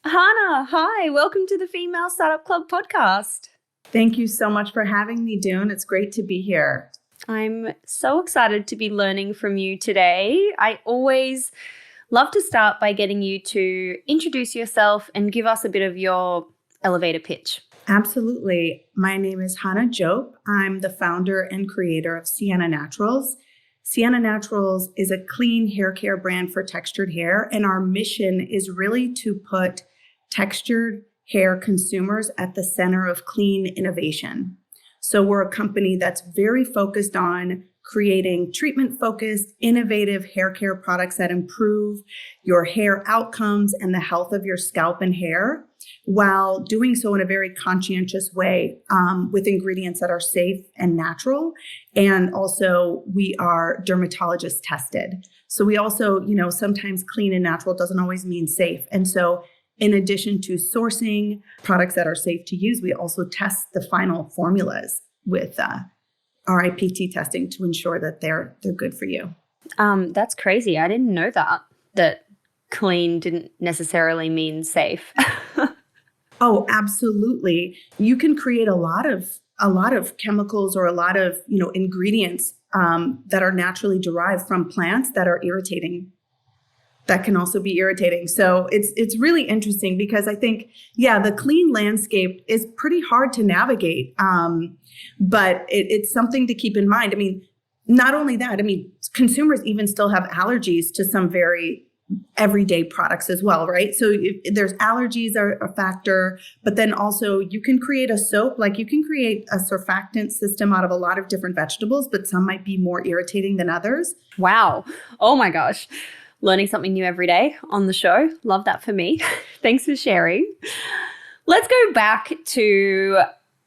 Hannah, hi, welcome to the Female Startup Club podcast. Thank you so much for having me, Dune. It's great to be here. I'm so excited to be learning from you today. I always love to start by getting you to introduce yourself and give us a bit of your elevator pitch. Absolutely. My name is Hannah Diop. I'm the founder and creator of Sienna Naturals. Sienna Naturals is a clean hair care brand for textured hair, and our mission is really to put textured hair consumers at the center of clean innovation. So we're a company that's very focused on creating treatment-focused, innovative hair care products that improve your hair outcomes and the health of your scalp and hair, while doing so in a very conscientious way with ingredients that are safe and natural. And also, we are dermatologist tested. So we also, sometimes clean and natural doesn't always mean safe. And so in addition to sourcing products that are safe to use, we also test the final formulas with RIPT testing to ensure that they're good for you. That's crazy. I didn't know that clean didn't necessarily mean safe. Oh, absolutely. You can create a lot of chemicals or a lot of ingredients that are naturally derived from plants that are irritating. That can also be irritating. So it's really interesting because I think, the clean landscape is pretty hard to navigate, but it's something to keep in mind. I mean, not only that, consumers even still have allergies to some very everyday products as well, right? So there's allergies are a factor, but then also you can create a soap, like you can create a surfactant system out of a lot of different vegetables, but some might be more irritating than others. Wow. Oh my gosh. Learning something new every day on the show. Love that for me. Thanks for sharing. Let's go back to,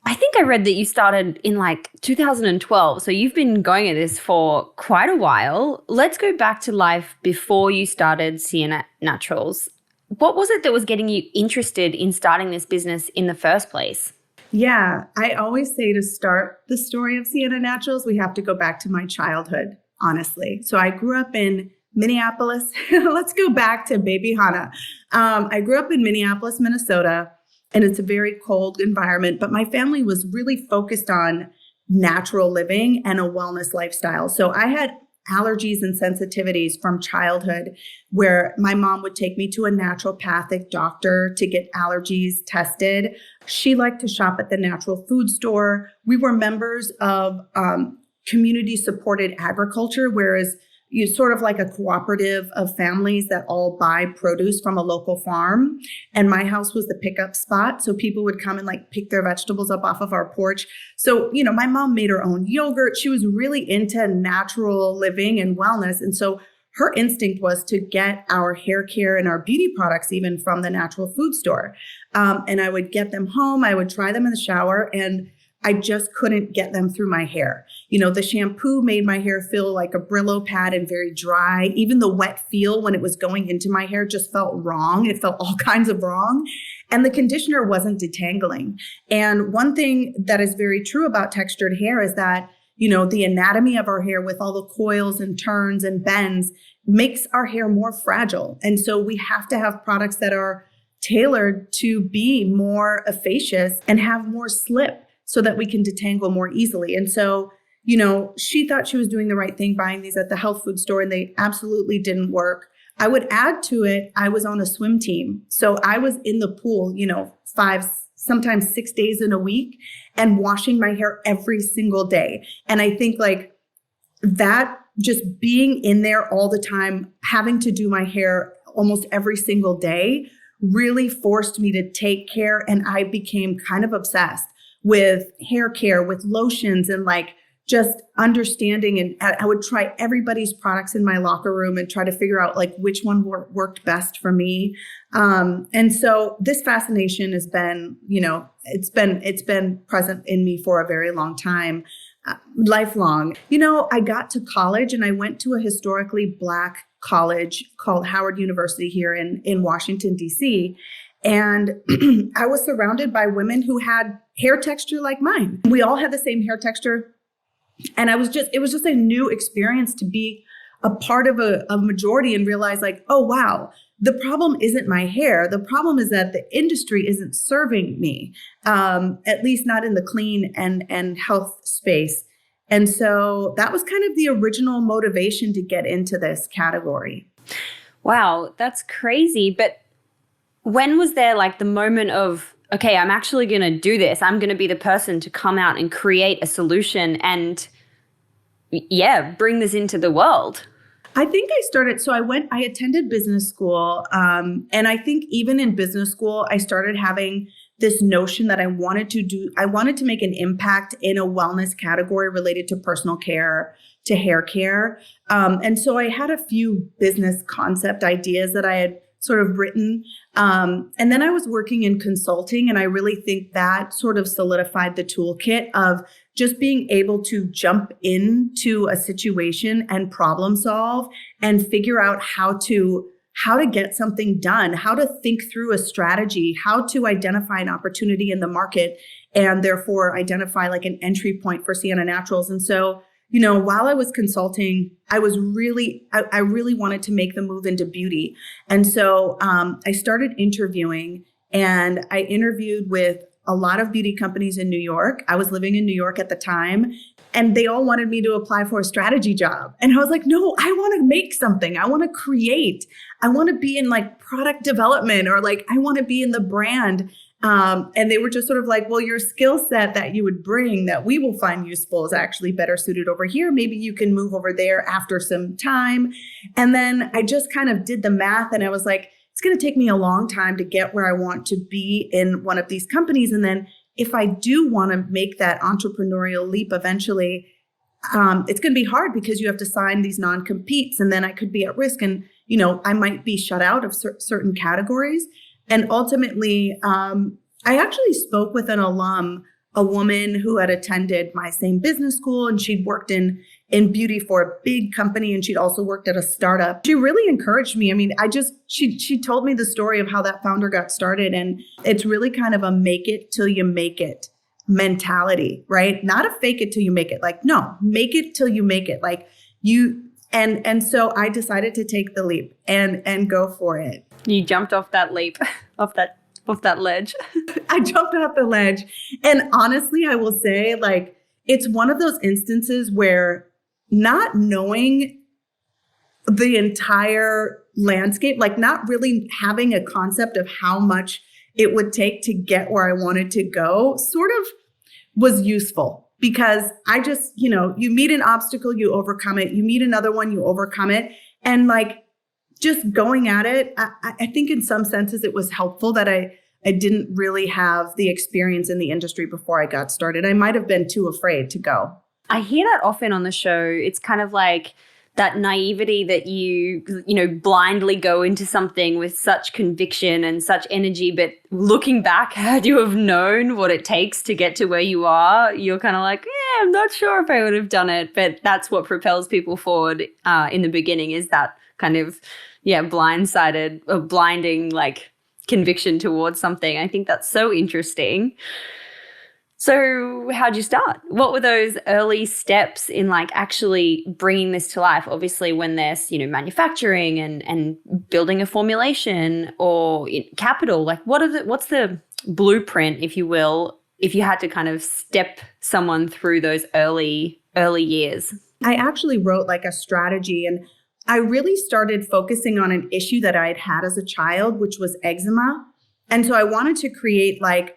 I think I read that you started in 2012. So you've been going at this for quite a while. Let's go back to life before you started Sienna Naturals. What was it that was getting you interested in starting this business in the first place? Yeah, I always say to start the story of Sienna Naturals, we have to go back to my childhood, honestly. So I grew up in Minneapolis. Let's go back to baby Hannah. I grew up in Minneapolis, Minnesota, and it's a very cold environment, but my family was really focused on natural living and a wellness lifestyle. So I had allergies and sensitivities from childhood where my mom would take me to a naturopathic doctor to get allergies tested. She liked to shop at the natural food store. We were members of community supported agriculture, whereas you sort of like a cooperative of families that all buy produce from a local farm. And my house was the pickup spot. So people would come and pick their vegetables up off of our porch. So, my mom made her own yogurt. She was really into natural living and wellness. And so her instinct was to get our hair care and our beauty products even from the natural food store. And I would get them home. I would try them in the shower, and I just couldn't get them through my hair. The shampoo made my hair feel like a Brillo pad and very dry. Even the wet feel when it was going into my hair just felt wrong. It felt all kinds of wrong. And the conditioner wasn't detangling. And one thing that is very true about textured hair is that, the anatomy of our hair with all the coils and turns and bends makes our hair more fragile. And so we have to have products that are tailored to be more efficacious and have more slip, so that we can detangle more easily. And so, she thought she was doing the right thing buying these at the health food store, and they absolutely didn't work. I would add to it, I was on a swim team. So I was in the pool, 5, sometimes 6 days in a week, and washing my hair every single day. And I think that just being in there all the time, having to do my hair almost every single day really forced me to take care. And I became kind of obsessed with hair care, with lotions, and just understanding. And I would try everybody's products in my locker room and try to figure out which one worked best for me. And so this fascination has been, it's been present in me for a very long time, lifelong. I got to college and I went to a historically Black college called Howard University here in Washington, D.C. And I was surrounded by women who had hair texture like mine. We all had the same hair texture. And it was just a new experience to be a part of a majority and realize like, oh, wow, the problem isn't my hair. The problem is that the industry isn't serving me, at least not in the clean and health space. And so that was kind of the original motivation to get into this category. Wow, that's crazy. But when was there like the moment of, okay, I'm actually going to do this. I'm going to be the person to come out and create a solution and bring this into the world? I think I started, so I attended business school. And I think even in business school, I started having this notion that I wanted to make an impact in a wellness category related to personal care, to hair care. And so I had a few business concept ideas that I had sort of written. And then I was working in consulting, and I really think that sort of solidified the toolkit of just being able to jump into a situation and problem solve and figure out how to get something done, how to think through a strategy, how to identify an opportunity in the market, and therefore identify like an entry point for Sienna Naturals. And so, while I was consulting, I really wanted to make the move into beauty. And so I started interviewing, and I interviewed with a lot of beauty companies in New York. I was living in New York at the time, and they all wanted me to apply for a strategy job. And I was like, no, I want to make something. I want to create. I want to be in like product development, or like I want to be in the brand. And they were just sort of like, well, your skill set that you would bring that we will find useful is actually better suited over here. Maybe you can move over there after some time. And then I just kind of did the math, and I was like, it's going to take me a long time to get where I want to be in one of these companies. And then if I do want to make that entrepreneurial leap eventually, it's going to be hard because you have to sign these non-competes, and then I could be at risk, and I might be shut out of certain categories. And ultimately, I actually spoke with an alum, a woman who had attended my same business school, and she'd worked in beauty for a big company, and she'd also worked at a startup. She really encouraged me. I mean, she told me the story of how that founder got started, and it's really kind of a make it till you make it mentality, right? Not a fake it till you make it. Like, no, make it till you make it. Like you, and so I decided to take the leap and go for it. You jumped off that leap, off that ledge. I jumped off the ledge. And honestly, I will say, like, it's one of those instances where not knowing the entire landscape, like not really having a concept of how much it would take to get where I wanted to go, sort of was useful, because I just, you meet an obstacle, you overcome it. You meet another one, you overcome it. And like, just going at it, I think in some senses it was helpful that I didn't really have the experience in the industry before I got started. I might have been too afraid to go. I hear that often on the show. It's kind of like that naivety that you blindly go into something with such conviction and such energy, but looking back, had you have known what it takes to get to where you are, you're kind of like, I'm not sure if I would have done it. But that's what propels people forward in the beginning, is that kind of blindsided or blinding like conviction towards something. I think that's so interesting. So how'd you start? What were those early steps in like actually bringing this to life? Obviously, when there's, manufacturing and building a formulation or capital, like what's the blueprint, if you will, if you had to kind of step someone through those early years? I actually wrote like a strategy, and I really started focusing on an issue that I'd had as a child, which was eczema. And so I wanted to create like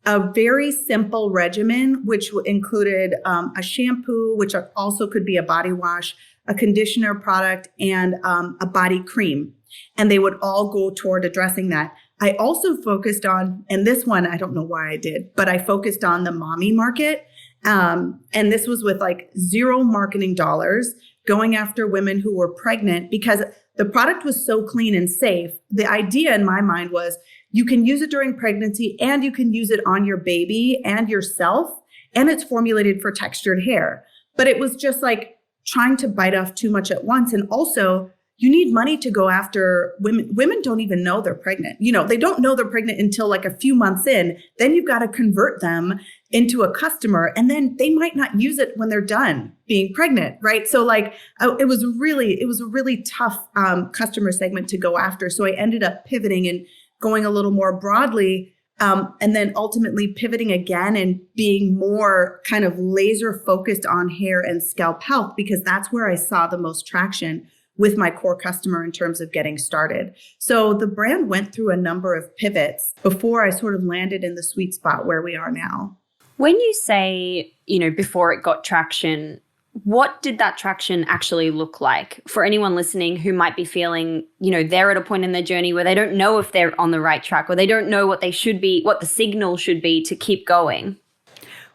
a very simple regimen, which included a shampoo, which also could be a body wash, a conditioner product, and a body cream. And they would all go toward addressing that. I also focused on, and this one, I don't know why I did, but I focused on the mommy market. And this was with like zero marketing dollars, going after women who were pregnant, because the product was so clean and safe. The idea in my mind was you can use it during pregnancy, and you can use it on your baby and yourself, and it's formulated for textured hair. But it was just like trying to bite off too much at once. And also, you need money to go after women. Women don't even know they're pregnant. They don't know they're pregnant until like a few months in. Then you've got to convert them into a customer, and then they might not use it when they're done being pregnant, right? So like it was a really tough customer segment to go after. So I ended up pivoting and going a little more broadly, and then ultimately pivoting again and being more kind of laser focused on hair and scalp health, because that's where I saw the most traction with my core customer in terms of getting started. So the brand went through a number of pivots before I sort of landed in the sweet spot where we are now. When you say, before it got traction, what did that traction actually look like for anyone listening who might be feeling, they're at a point in their journey where they don't know if they're on the right track, or they don't know what they should be, what the signal should be to keep going?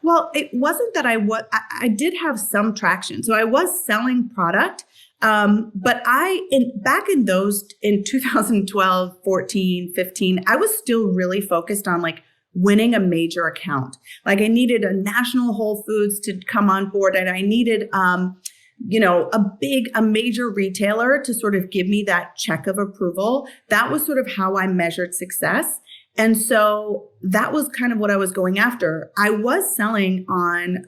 Well, it wasn't that I did have some traction. So I was selling product. But back in 2012, 14, 15, I was still really focused on like winning a major account. Like I needed a national Whole Foods to come on board, and I needed, a major retailer to sort of give me that check of approval. That was sort of how I measured success. And so that was kind of what I was going after. I was selling on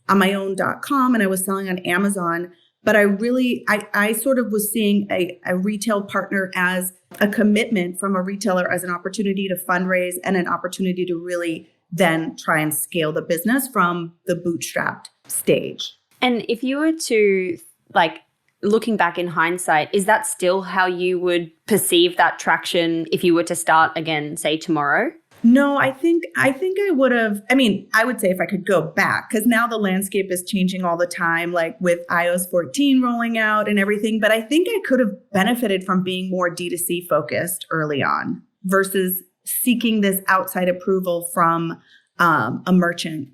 my own.com, and I was selling on Amazon. But I sort of was seeing a retail partner as a commitment from a retailer, as an opportunity to fundraise and an opportunity to really then try and scale the business from the bootstrapped stage. And if you were to, like, looking back in hindsight, is that still how you would perceive that traction if you were to start again, say tomorrow? No, I think I would have, I would say if I could go back, because now the landscape is changing all the time, like with iOS 14 rolling out and everything. But I think I could have benefited from being more D2C focused early on versus seeking this outside approval from a merchant.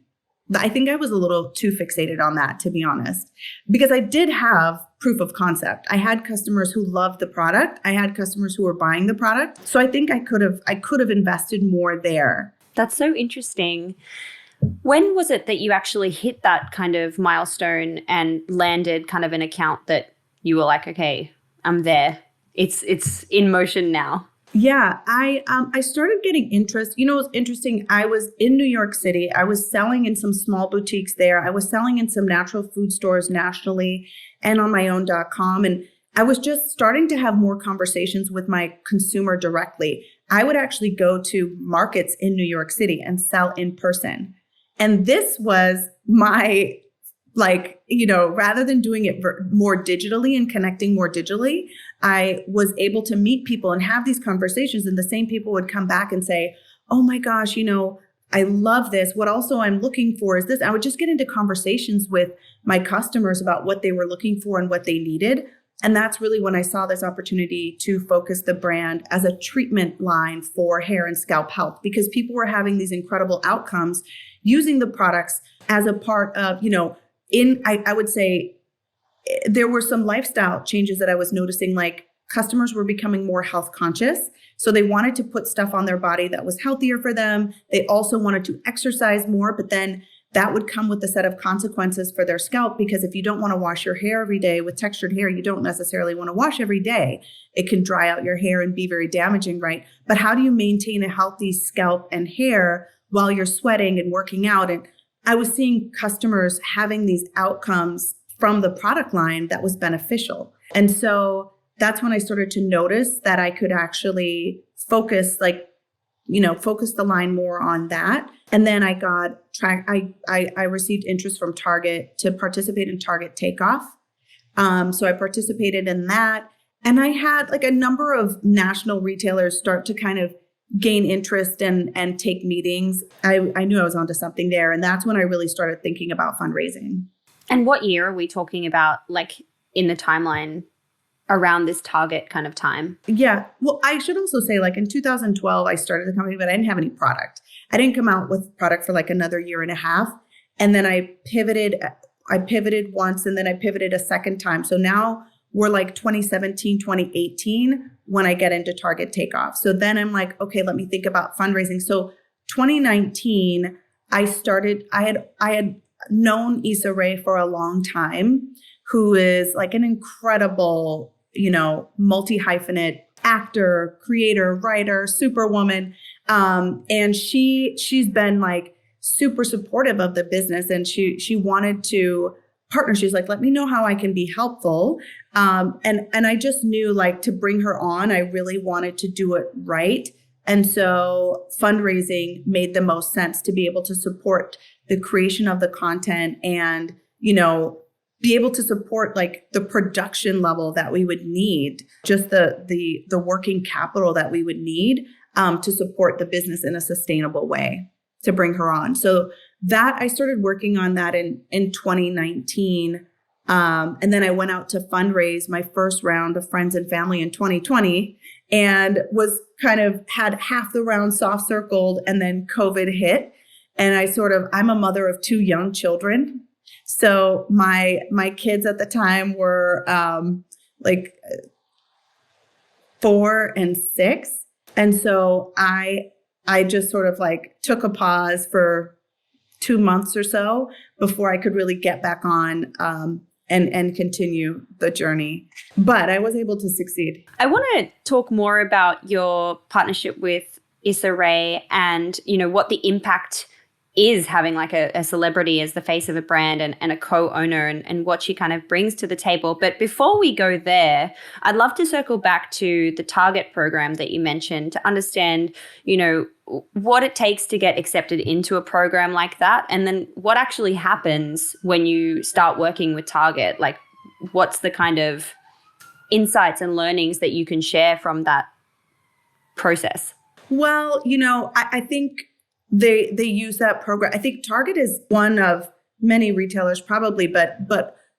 I think I was a little too fixated on that, to be honest, because I did have proof of concept. I had customers who loved the product. I had customers who were buying the product. So I think I could have invested more there. That's so interesting. When was it that you actually hit that kind of milestone and landed kind of an account that you were like, okay, I'm there. It's in motion now? Yeah, I started getting interest. It was interesting. I was in New York City. I was selling in some small boutiques there. I was selling in some natural food stores nationally and on my own.com. And I was just starting to have more conversations with my consumer directly. I would actually go to markets in New York City and sell in person. And this was my, rather than doing it more digitally and connecting more digitally, I was able to meet people and have these conversations, and the same people would come back and say, oh my gosh, I love this. What also I'm looking for is this. I would just get into conversations with my customers about what they were looking for and what they needed. And that's really when I saw this opportunity to focus the brand as a treatment line for hair and scalp health, because people were having these incredible outcomes using the products as a part of, I would say there were some lifestyle changes that I was noticing, like customers were becoming more health conscious. So they wanted to put stuff on their body that was healthier for them. They also wanted to exercise more, but then that would come with a set of consequences for their scalp, because if you don't want to wash your hair every day with textured hair, you don't necessarily want to wash every day. It can dry out your hair and be very damaging, right? But how do you maintain a healthy scalp and hair while you're sweating and working out? And I was seeing customers having these outcomes from the product line that was beneficial. And so that's when I started to notice that I could actually focus the line more on that. And then I received interest from Target to participate in Target Takeoff. So I participated in that. And I had like a number of national retailers start to kind of gain interest and take meetings. I knew I was onto something there. And that's when I really started thinking about fundraising. And what year are we talking about, like in the timeline around this Target kind of time? Yeah. Well, I should also say, like in 2012, I started the company, but I didn't have any product. I didn't come out with product for like another year and a half. And then I pivoted once, and then I pivoted a second time. So now we're like 2017, 2018 when I get into Target Takeoff. So then I'm like, okay, let me think about fundraising. So 2019, I had known Issa Rae for a long time, who is like an incredible, multi-hyphenate actor, creator, writer, superwoman. And she's been like super supportive of the business, and she wanted to partner. She's like, let me know how I can be helpful. And I just knew, like, to bring her on, I really wanted to do it right. And so fundraising made the most sense to be able to support the creation of the content and, be able to support like the production level that we would need, just the working capital that we would need to support the business in a sustainable way to bring her on. So that I started working on that in 2019. And then I went out to fundraise my first round of friends and family in 2020 and was kind of had half the round soft circled, and then COVID hit. And I'm a mother of 2 young children. So my kids at the time were like 4 and 6. And so I just sort of like took a pause for 2 months or so before I could really get back on and continue the journey. But I was able to succeed. I want to talk more about your partnership with Issa Rae and, what the impact is having like a celebrity as the face of a brand and a co-owner and what she kind of brings to the table. But before we go there, I'd love to circle back to the Target program that you mentioned to understand, what it takes to get accepted into a program like that. And then what actually happens when you start working with Target? Like, what's the kind of insights and learnings that you can share from that process? Well, I think they use that program. I think Target is one of many retailers probably, but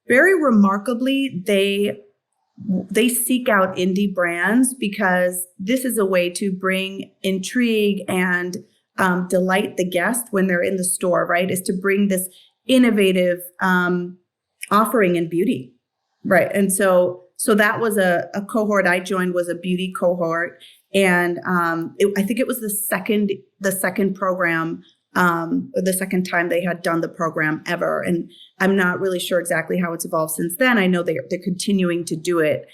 very remarkably, they seek out indie brands because this is a way to bring intrigue and delight the guest when they're in the store, right? Is to bring this innovative offering in beauty, right? And so that was a cohort I joined, was a beauty cohort. And I think it was the second program, the second time they had done the program ever. And I'm not really sure exactly how it's evolved since then. I know they're continuing to do it.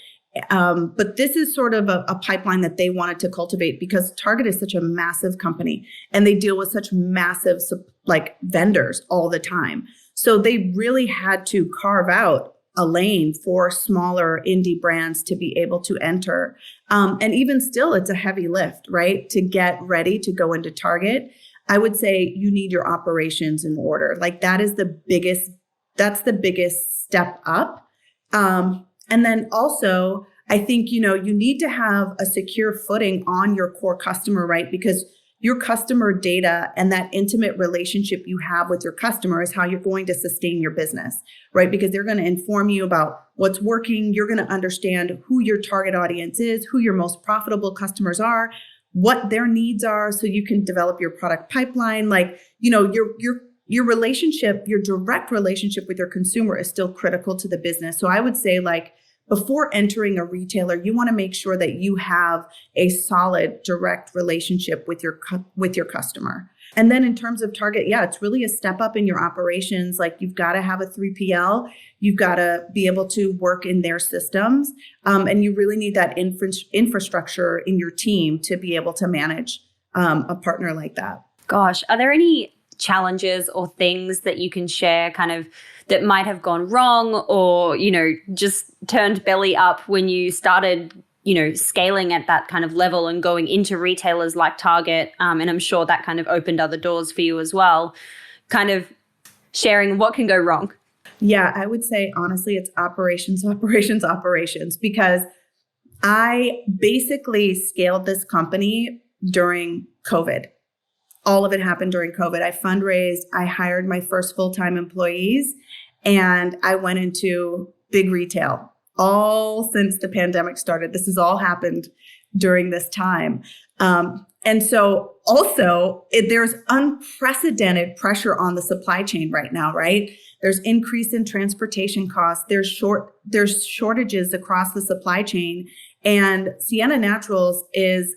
But this is sort of a pipeline that they wanted to cultivate because Target is such a massive company and they deal with such massive like vendors all the time. So they really had to carve out a lane for smaller indie brands to be able to enter. And even still, it's a heavy lift, right? To get ready to go into Target. I would say you need your operations in order. Like that's the biggest step up. And then also, I think, you need to have a secure footing on your core customer, right? Because your customer data and that intimate relationship you have with your customer is how you're going to sustain your business, right? Because they're going to inform you about what's working. You're going to understand who your target audience is, who your most profitable customers are, what their needs are, so you can develop your product pipeline. Like, your relationship, your direct relationship with your consumer is still critical to the business. So I would say, like, before entering a retailer, you want to make sure that you have a solid direct relationship with your customer. And then in terms of Target, it's really a step up in your operations. Like, you've got to have a 3PL. You've got to be able to work in their systems. And you really need that infrastructure in your team to be able to manage a partner like that. Gosh, are there any challenges or things that you can share kind of that might have gone wrong or, just turned belly up when you started, scaling at that kind of level and going into retailers like Target? And I'm sure that kind of opened other doors for you as well, kind of sharing what can go wrong. Yeah, I would say, honestly, it's operations, because I basically scaled this company during COVID. All of it happened during COVID. I fundraised, I hired my first full-time employees, and I went into big retail all since the pandemic started. This has all happened during this time. And so also there's unprecedented pressure on the supply chain right now, right? There's increase in transportation costs. There's shortages across the supply chain. And Sienna Naturals is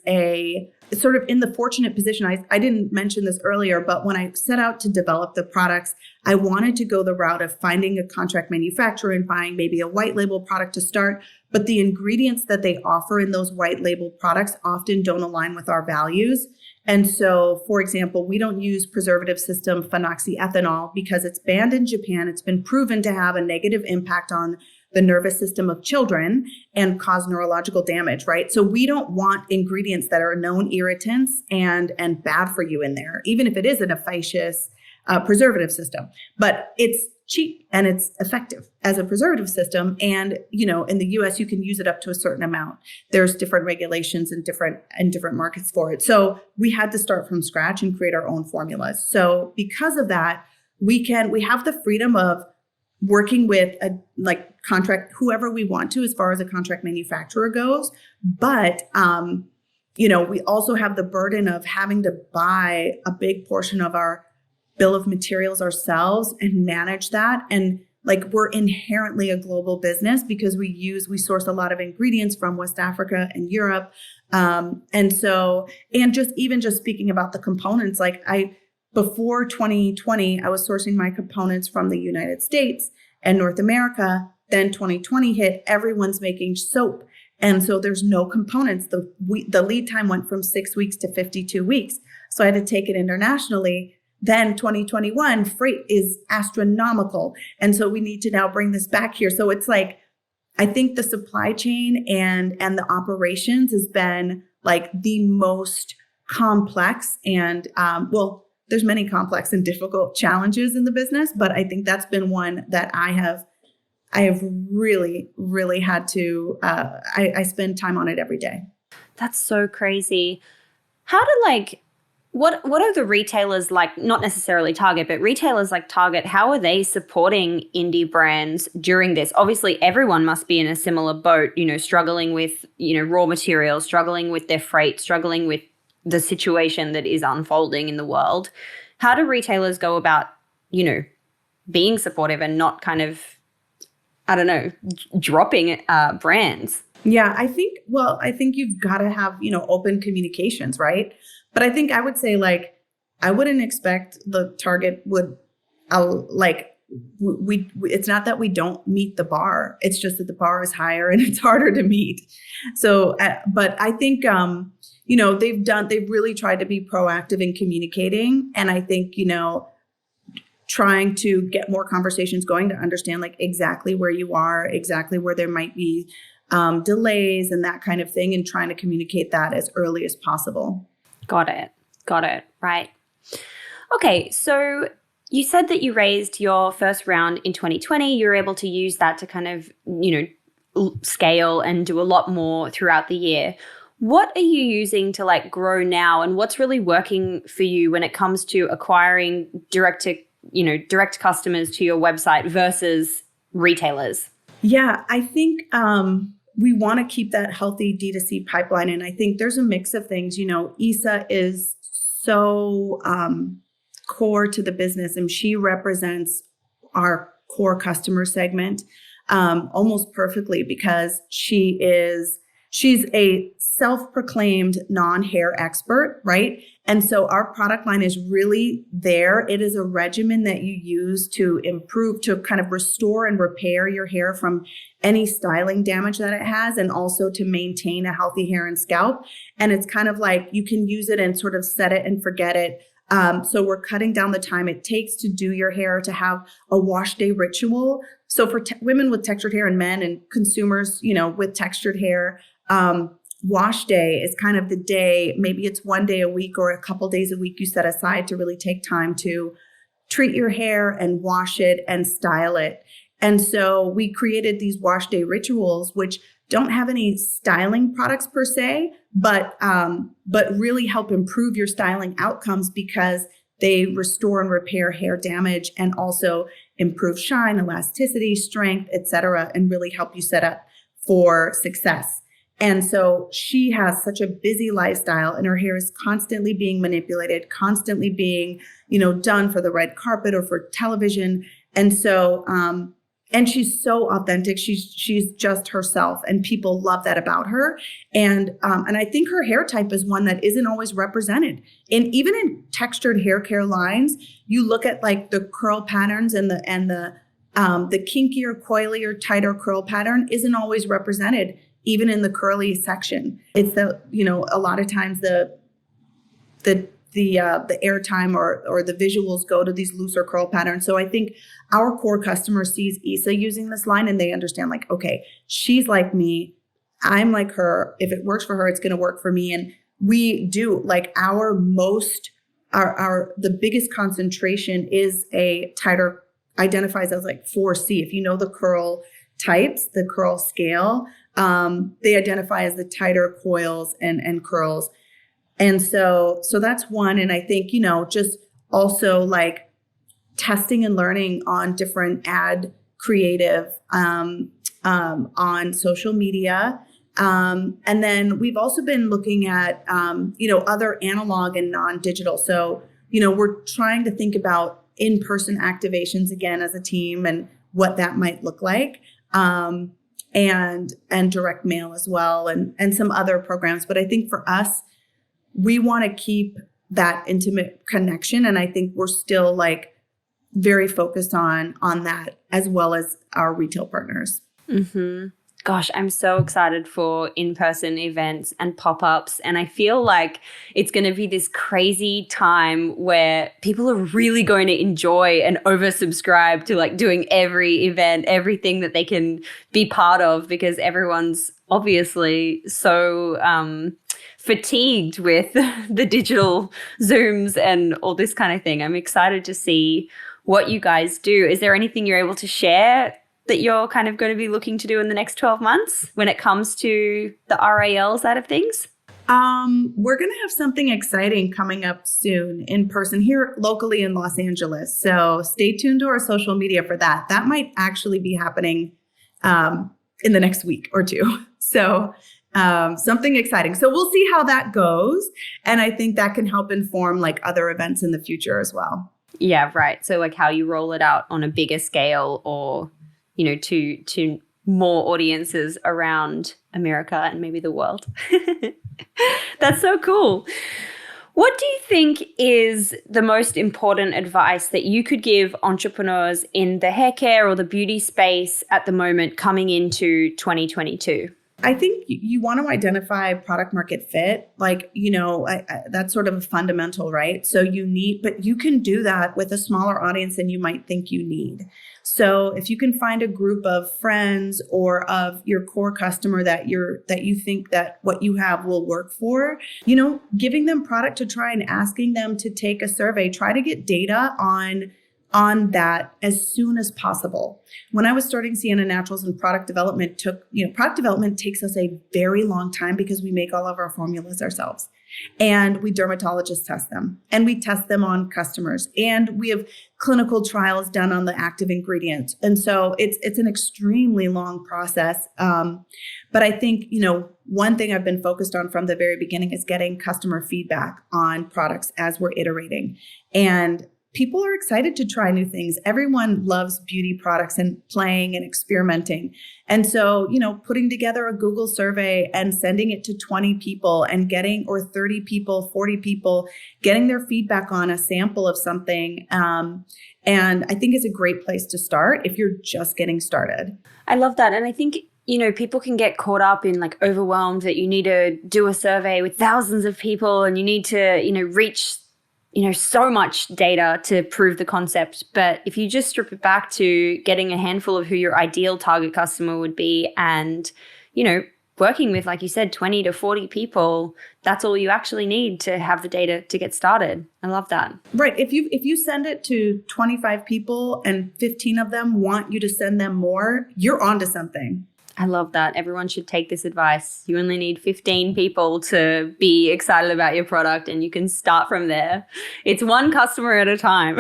sort of in the fortunate position. I didn't mention this earlier, but when I set out to develop the products, I wanted to go the route of finding a contract manufacturer and buying maybe a white label product to start, but the ingredients that they offer in those white label products often don't align with our values. And so, for example, we don't use preservative system phenoxyethanol because it's banned in Japan. It's been proven to have a negative impact on the nervous system of children and cause neurological damage, right? So we don't want ingredients that are known irritants and bad for you in there, even if it is an efficacious preservative system. But it's cheap and it's effective as a preservative system. And, in the US, you can use it up to a certain amount. There's different regulations and different markets for it. So we had to start from scratch and create our own formulas. So because of that, we have the freedom of working with a contract, whoever we want to, as far as a contract manufacturer goes. But, we also have the burden of having to buy a big portion of our bill of materials ourselves and manage that. And we're inherently a global business because we source a lot of ingredients from West Africa and Europe. And just speaking about the components, before 2020, I was sourcing my components from the United States and North America. Then 2020 hit, everyone's making soap. And so there's no components. The lead time went from 6 weeks to 52 weeks. So I had to take it internationally. Then 2021, freight is astronomical. And so we need to now bring this back here. So it's I think the supply chain and the operations has been the most complex and, there's many complex and difficult challenges in the business, but I think that's been one that I have really, really had to, I spend time on it every day. That's so crazy. How do what are the retailers not necessarily Target, but retailers like Target, how are they supporting indie brands during this? Obviously, everyone must be in a similar boat, struggling with, raw materials, struggling with their freight, struggling with the situation that is unfolding in the world. How do retailers go about, being supportive and not kind of, dropping brands? Yeah, I think you've got to have, open communications, right? But I think I would say I wouldn't expect the Target would it's not that we don't meet the bar. It's just that the bar is higher and it's harder to meet. So, but I think, they've really tried to be proactive in communicating. And I think, trying to get more conversations going to understand exactly where you are, exactly where there might be delays and that kind of thing, and trying to communicate that as early as possible. Got it. Right. Okay. So you said that you raised your first round in 2020. You were able to use that to kind of, scale and do a lot more throughout the year. What are you using to grow now, and what's really working for you when it comes to acquiring direct customers to your website versus retailers? Yeah, I think we want to keep that healthy D2C pipeline. And I think there's a mix of things. Issa is so core to the business, and she represents our core customer segment almost perfectly because she's a self-proclaimed non-hair expert, right? And so our product line is really there. It is a regimen that you use to improve, to kind of restore and repair your hair from any styling damage that it has, and also to maintain a healthy hair and scalp. And it's kind of you can use it and sort of set it and forget it. So we're cutting down the time it takes to do your hair, to have a wash day ritual. So for women with textured hair and men and consumers, with textured hair, wash day is kind of the day, maybe it's one day a week or a couple days a week you set aside to really take time to treat your hair and wash it and style it. And so we created these wash day rituals, which don't have any styling products per se, but really help improve your styling outcomes because they restore and repair hair damage and also improve shine, elasticity, strength, etc., and really help you set up for success. And so she has such a busy lifestyle, and her hair is constantly being manipulated, constantly being, done for the red carpet or for television. And so, and she's so authentic. She's just herself, and people love that about her. And I think her hair type is one that isn't always represented. And even in textured hair care lines, you look at the curl patterns and the The kinkier, coilier, tighter curl pattern isn't always represented, even in the curly section. It's a lot of times the airtime or the visuals go to these looser curl patterns. So I think our core customer sees Issa using this line and they understand like, okay, she's like me. I'm like her. If it works for her, it's going to work for me. And we do like the biggest concentration is a tighter, identifies as like 4C. If you know the curl types, the curl scale, they identify as the tighter coils and curls. And so that's one. And I think, just also like testing and learning on different ad creative on social media. And then we've also been looking at, other analog and non-digital. So, we're trying to think about in-person activations again as a team and what that might look like. And direct mail as well and some other programs. But I think for us, we want to keep that intimate connection. And I think we're still like very focused on that as well as our retail partners. Mm-hmm. Gosh, I'm so excited for in-person events and pop-ups. And I feel like it's going to be this crazy time where people are really going to enjoy and oversubscribe to like doing every event, everything that they can be part of, because everyone's obviously so fatigued with the digital Zooms and all this kind of thing. I'm excited to see what you guys do. Is there anything you're able to share that you're kind of going to be looking to do in the next 12 months when it comes to the RAL side of things? We're going to have something exciting coming up soon in person here locally in Los Angeles. So stay tuned to our social media for that. That might actually be happening in the next week or two. So something exciting. So we'll see how that goes. And I think that can help inform like other events in the future as well. Yeah, right. So like how you roll it out on a bigger scale or to more audiences around America and maybe the world. That's so cool. What do you think is the most important advice that you could give entrepreneurs in the hair care or the beauty space at the moment coming into 2022? I think you want to identify product market fit. Like, that's sort of a fundamental, right? So but you can do that with a smaller audience than you might think you need. So if you can find a group of friends or of your core customer that you think that what you have will work for, giving them product to try and asking them to take a survey, try to get data on that as soon as possible. When I was starting Sienna Naturals and product development takes us a very long time because we make all of our formulas ourselves. And we dermatologists test them and we test them on customers and we have clinical trials done on the active ingredients. And so it's an extremely long process. But I think, one thing I've been focused on from the very beginning is getting customer feedback on products as we're iterating. And people are excited to try new things. Everyone loves beauty products and playing and experimenting. And so, putting together a Google survey and sending it to 20 people and or 30 people, 40 people, getting their feedback on a sample of something. And I think it's a great place to start if you're just getting started. I love that. And I think, people can get caught up in like overwhelmed that you need to do a survey with thousands of people and you need to, reach so much data to prove the concept. But if you just strip it back to getting a handful of who your ideal target customer would be and, working with, like you said, 20 to 40 people, that's all you actually need to have the data to get started. I love that. Right. If you send it to 25 people and 15 of them want you to send them more, you're onto something. I love that. Everyone should take this advice. You only need 15 people to be excited about your product and you can start from there. It's one customer at a time.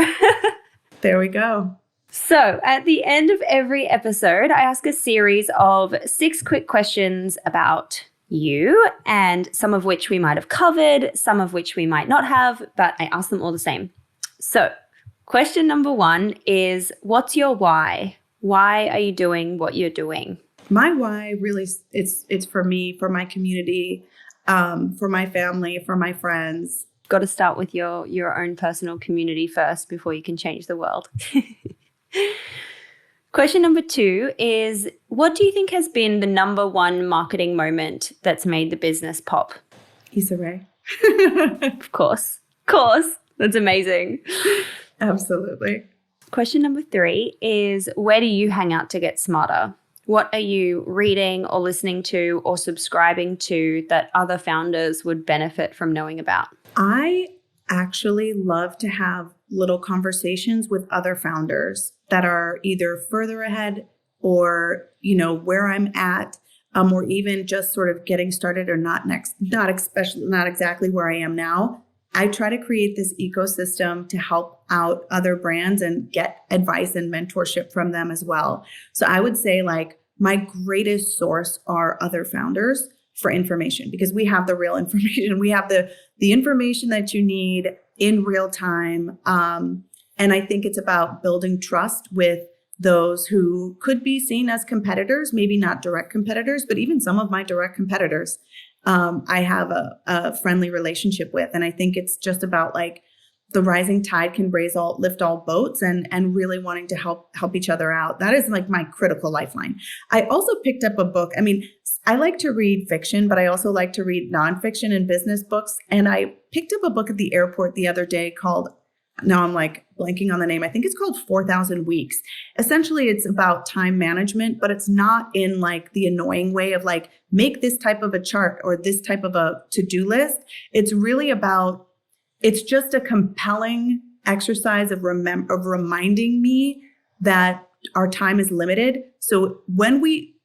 There we go. So at the end of every episode, I ask a series of 6 quick questions about you, and some of which we might have covered, some of which we might not have, but I ask them all the same. So question number 1 is, what's your why? Why are you doing what you're doing? My why really, it's for me, for my community, for my family, for my friends. Got to start with your own personal community first before you can change the world. Question number 2 is, what do you think has been the number one marketing moment that's made the business pop? Issa Rae. Of course. Of course. That's amazing. Absolutely. Question number 3 is, where do you hang out to get smarter? What are you reading or listening to or subscribing to that other founders would benefit from knowing about? I actually love to have little conversations with other founders that are either further ahead or, where I'm at, or even just sort of getting started or not exactly where I am now. I try to create this ecosystem to help out other brands and get advice and mentorship from them as well. So I would say my greatest source are other founders for information, because we have the real information. We have the information that you need in real time. And I think it's about building trust with those who could be seen as competitors, maybe not direct competitors, but even some of my direct competitors. I have a friendly relationship with. And I think it's just about the rising tide can lift all boats, and really wanting to help each other out. That is my critical lifeline. I also picked up a book. I mean, I like to read fiction, but I also like to read nonfiction and business books. And I picked up a book at the airport the other day called, now I'm blanking on the name. I think it's called 4,000 Weeks. Essentially, it's about time management, but it's not in the annoying way of make this type of a chart or this type of a to-do list. It's really about, it's just a compelling exercise of reminding me that our time is limited. So when we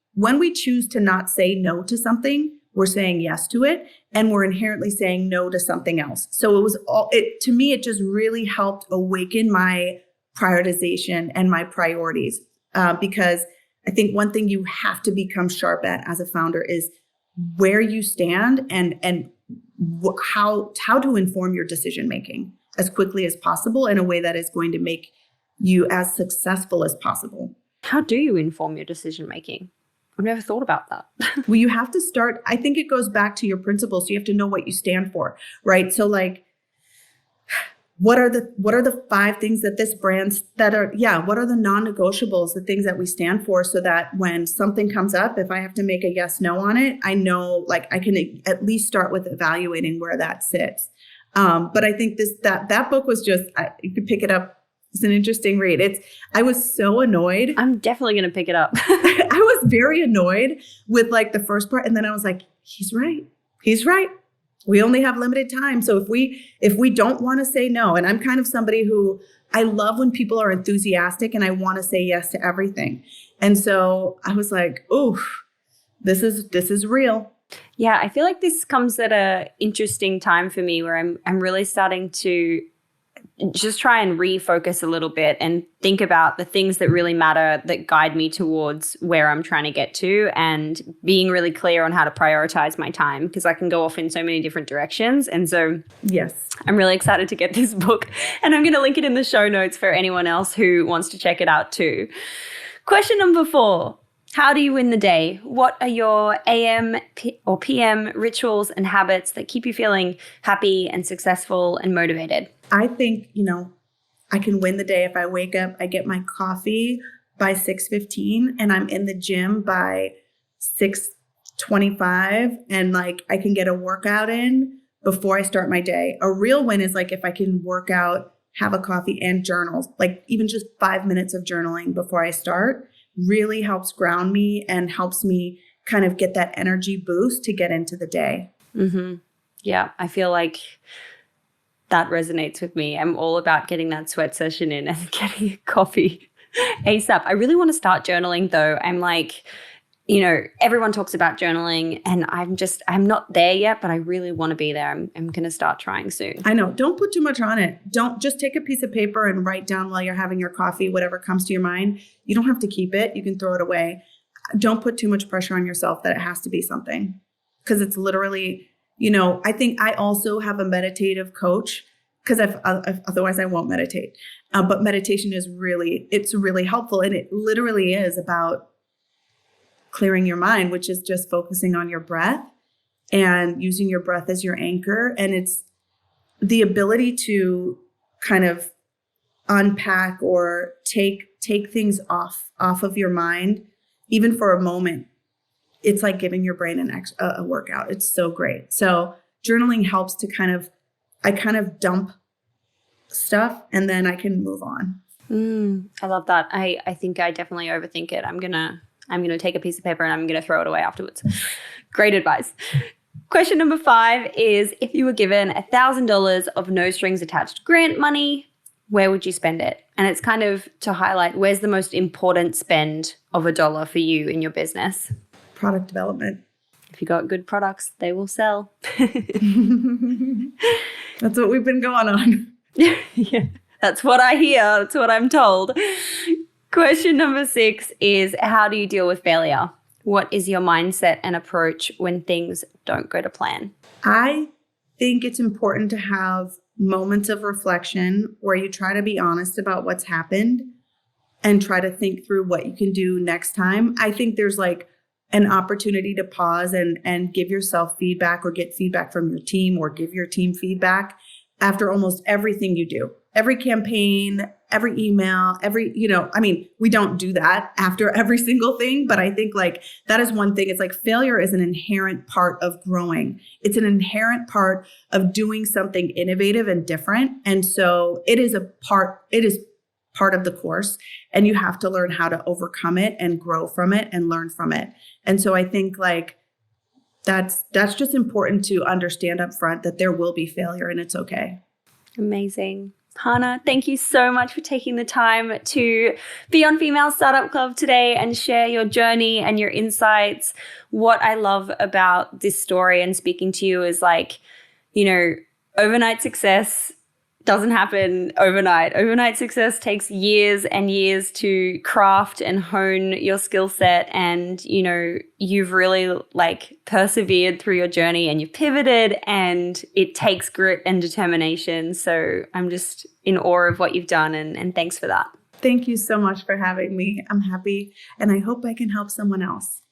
choose to not say no to something, we're saying yes to it, and we're inherently saying no to something else. So to me, it just really helped awaken my prioritization and my priorities. Because I think one thing you have to become sharp at as a founder is where you stand and how to inform your decision making as quickly as possible in a way that is going to make you as successful as possible. How do you inform your decision making? I've never thought about that. Well, you have to start. I think it goes back to your principles. So you have to know what you stand for, right? So what are the 5 things that this brand what are the non-negotiables, the things that we stand for, so that when something comes up, if I have to make a yes, no on it, I know I can at least start with evaluating where that sits. But I think that book was just, you could pick it up. It's an interesting read. I was so annoyed. I'm definitely going to pick it up. I was very annoyed with the first part. And then I was like, he's right. He's right. We only have limited time. So if we don't want to say no, and I'm kind of somebody who, I love when people are enthusiastic and I want to say yes to everything. And so I was like, oof, this is real. Yeah, I feel like this comes at a interesting time for me where I'm really starting to just try and refocus a little bit and think about the things that really matter, that guide me towards where I'm trying to get to, and being really clear on how to prioritize my time, because I can go off in so many different directions. And so yes, I'm really excited to get this book, and I'm going to link it in the show notes for anyone else who wants to check it out too. Question number 4. How do you win the day? What are your AM or PM rituals and habits that keep you feeling happy and successful and motivated? I think, I can win the day if I wake up, I get my coffee by 6:15 and I'm in the gym by 6:25, and I can get a workout in before I start my day. A real win is if I can work out, have a coffee and journal, even just 5 minutes of journaling before I start really helps ground me and helps me kind of get that energy boost to get into the day. Mm-hmm. Yeah, I feel like that resonates with me. I'm all about getting that sweat session in and getting a coffee ASAP. I really want to start journaling though. I'm everyone talks about journaling and I'm not there yet, but I really want to be there. I'm going to start trying soon. I know. Don't put too much on it. Don't just take a piece of paper and write down while you're having your coffee, whatever comes to your mind. You don't have to keep it. You can throw it away. Don't put too much pressure on yourself that it has to be something, because it's literally, I think I also have a meditative coach, because otherwise I won't meditate. But meditation it's really helpful. And it literally is about clearing your mind, which is just focusing on your breath and using your breath as your anchor. And it's the ability to kind of unpack or take take things off of your mind, even for a moment, it's like giving your brain a workout. It's so great. So journaling helps to I kind of dump stuff and then I can move on. I love that. I think I definitely overthink it. I'm gonna take a piece of paper and I'm gonna throw it away afterwards. Great advice. Question number 5 is, if you were given $1,000 of no strings attached grant money, where would you spend it? And it's kind of to highlight, where's the most important spend of $1 for you in your business? Product development. If you got good products, they will sell. That's what we've been going on. Yeah, that's what I hear. That's what I'm told. Question number 6 is, how do you deal with failure? What is your mindset and approach when things don't go to plan? I think it's important to have moments of reflection where you try to be honest about what's happened and try to think through what you can do next time. I think there's like an opportunity to pause and give yourself feedback or get feedback from your team or give your team feedback after almost everything you do. Every campaign, every email, we don't do that after every single thing, but I think like that is one thing. It's like failure is an inherent part of growing. It's an inherent part of doing something innovative and different. And so it is part of the course, and you have to learn how to overcome it and grow from it and learn from it. And so I think like that's just important to understand up front that there will be failure and it's okay. Amazing. Hannah, thank you so much for taking the time to be on Female Startup Club today and share your journey and your insights. What I love about this story and speaking to you is like, overnight success doesn't happen overnight. Overnight success takes years and years to craft and hone your skill set. And, you've really like persevered through your journey and you've pivoted, and it takes grit and determination. So I'm just in awe of what you've done, and thanks for that. Thank you so much for having me. I'm happy and I hope I can help someone else.